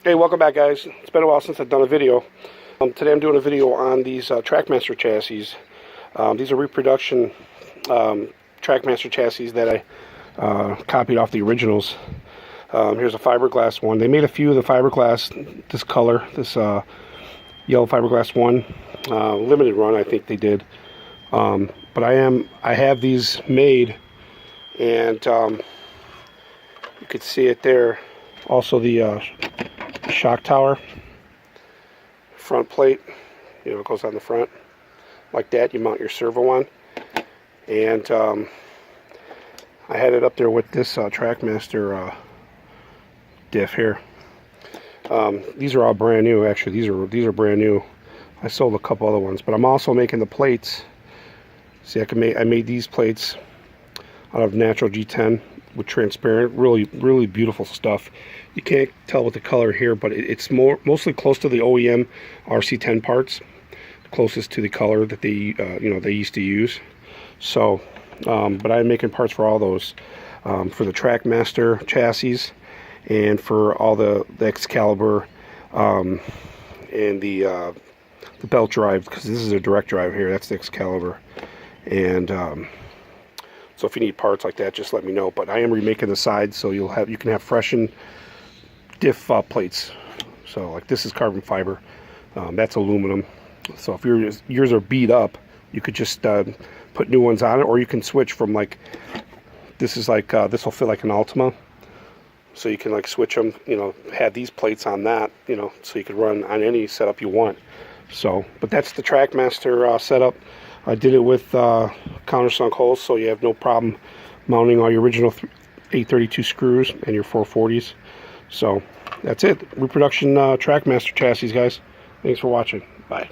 Hey, welcome back, guys. It's been a while since I've done a video. Today I'm doing a video on these trackmaster chassis. These are reproduction trackmaster chassis that I copied off the originals. Here's a fiberglass one. They made a few of the fiberglass this color, this yellow fiberglass one, limited run I think they did. But I have these made, and you could see it there. Also the shock tower front plate, it goes on the front like that. You mount your servo on, and I had it up there with this trackmaster diff here. These are all brand new. Actually, these are brand new. I sold a couple other ones, but I'm also making the plates. See, I made these plates out of natural G10 with transparent, really beautiful stuff. You can't tell with the color here, but it's mostly close to the OEM rc10 parts, closest to the color that they they used to use. So but I'm making parts for all those, for the trackmaster chassis, and for all the Excalibur, and the belt drive, because this is a direct drive here. That's the Excalibur. And so if you need parts like that, just let me know. But I am remaking the sides, so you can have freshened diff plates. So like this is carbon fiber, that's aluminum. So if yours are beat up, you could just put new ones on it, or you can switch from, like, this is like this will fit like an Altima, so you can like switch them. Have these plates on that, so you could run on any setup you want. So, but that's the trackmaster setup. I did it with countersunk holes, so you have no problem mounting all your original 832 screws and your 440s. So that's it. Reproduction trackmaster chassis, guys. Thanks for watching. Bye.